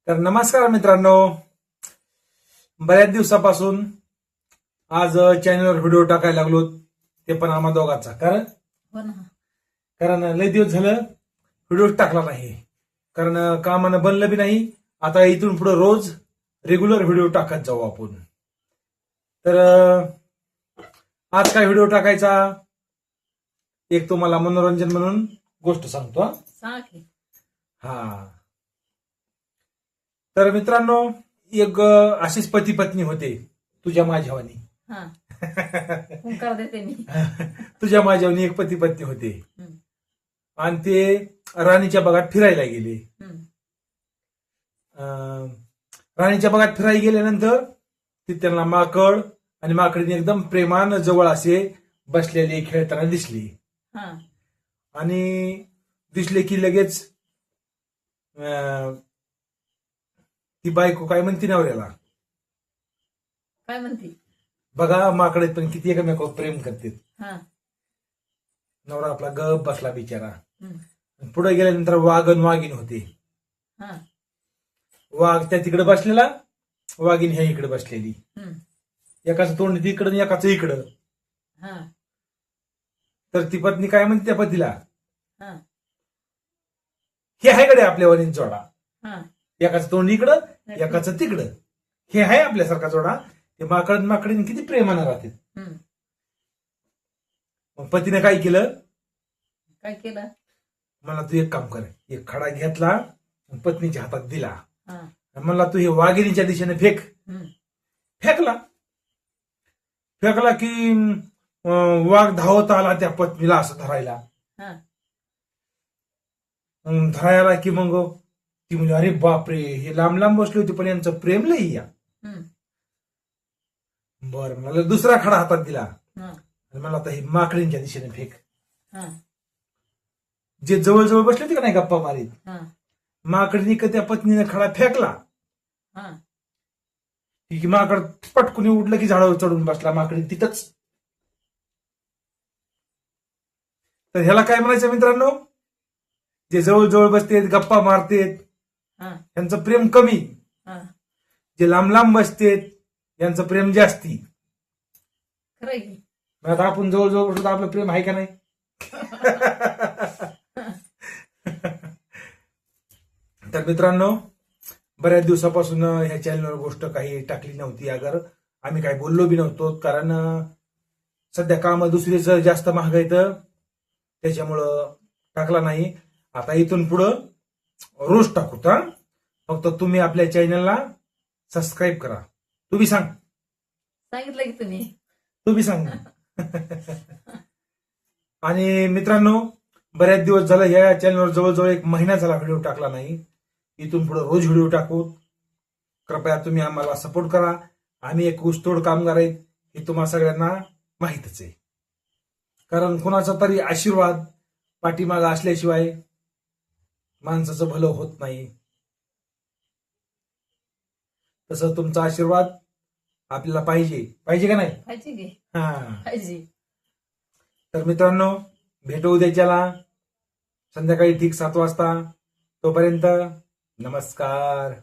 तर नमस्कार मित्रांनो, बऱ्याच दिवसापासून आज चॅनलवर व्हिडिओ टाकायला लागलो, ते पण आम्हा दोघांचा. कारण लय दिवस झालं व्हिडिओ टाकला नाही, कारण कामानं बनलं बी नाही. आता इथून पुढे रोज रेग्युलर व्हिडिओ टाकत जाऊ आपण. तर आज काय व्हिडिओ टाकायचा, एक तुम्हाला मनोरंजन म्हणून गोष्ट सांगतो. हा, तर मित्रांनो, एक अशीच पती पत्नी होते, तुझ्या माझ्यावानी. तुझ्या माझ्यावानी एक पती पत्नी होते आणि ते राणीच्या बागात फिरायला गेले. राणीच्या बागात फिरायला गेल्यानंतर ती त्यांना माकड आणि माकडीने एकदम प्रेमानं जवळ असे बसलेले खेळताना दिसली. आणि दिसले की लगेच ती बायको काय म्हणते नवऱ्याला, काय म्हणते बघा माकडे पण किती एकमेकावर प्रेम करतात. नवरा आपला गप बसला बिचारा. पुढे गेल्यानंतर वाघन वाघीण होते. वाघ त्या तिकडे बसलेला, वाघीण ह्या इकडे बसलेली. एकाचं तोंड तिकडं आणि एकाचं इकडं. तर ती पत्नी काय म्हणते त्या पतीला, हे आहे कडे आपल्या वरील जोडा, एकाचं तोंड इकडं एकाचं तिकडं, हे आहे आपल्यासारखा जोडा. ते माकड माकडीने किती प्रेमानं राहतात. मग पतीने काय केलं, मला तू एक काम कर, एक खडा घेतला पत्नीच्या हातात दिला, म्हणला तू हे वाघिणीच्या दिशेने फेक. फेकला की वाघ धावत आला त्या पत्नीला असं धरायला. धरायला की मग ती म्हणजे अरे बापरे, हे लांब लांब बसले होते पण यांचं प्रेम लई या. बरं, मला दुसरा खडा हातात दिला आणि मला आता हे माकडींच्या दिशेने फेक. जे जवळ बसले होते का नाही गप्पा मारीत, माकडीने त्या पत्नीने खडा फेकला की माकड पटकून उडलं की झाडावर चढून बसला माकडी तिथंच. तर ह्याला काय म्हणायचं मित्रांनो, जे जवळ बसतेत गप्पा मारतेत यांचं प्रेम कमी, जे लांब लांब बसतेत यांचं प्रेम जास्ती. आता आपण जवळ बसलो आपलं प्रेम आहे का नाही. तर मित्रांनो, बऱ्याच दिवसापासून ह्या चॅनलवर गोष्ट काही टाकली नव्हती, अगर आम्ही काही बोललो बी नव्हतो, कारण सध्या काम दुसरीच जास्त महाग आहेत, त्याच्यामुळं टाकला नाही. आता इथून पुढं रोज टाकूत. फक्त तुम्ही आपल्या चॅनलला सबस्क्राईब करा. तू बी सांगितलं की तू बी सांग. आणि मित्रांनो, बऱ्याच दिवस झाला या चॅनलवर जवळजवळ 1 महिना झाला व्हिडिओ टाकला नाही. इथून पुढे रोज व्हिडिओ टाकू. कृपया तुम्ही आम्हाला सपोर्ट करा. आम्ही एक ऊसतोड कामगार आहेत हे तुम्हाला सगळ्यांना माहितच आहे. कारण कुणाचा तरी आशीर्वाद पाठीमागा असल्याशिवाय माणसाचं भलं होत नाही. तसं तुमचा आशीर्वाद आपल्याला पाहिजे का नाही. पाहिजे. तर मित्रांनो, भेटू उद्याच्याला संध्याकाळी ठीक 7 वाजता. तोपर्यंत नमस्कार.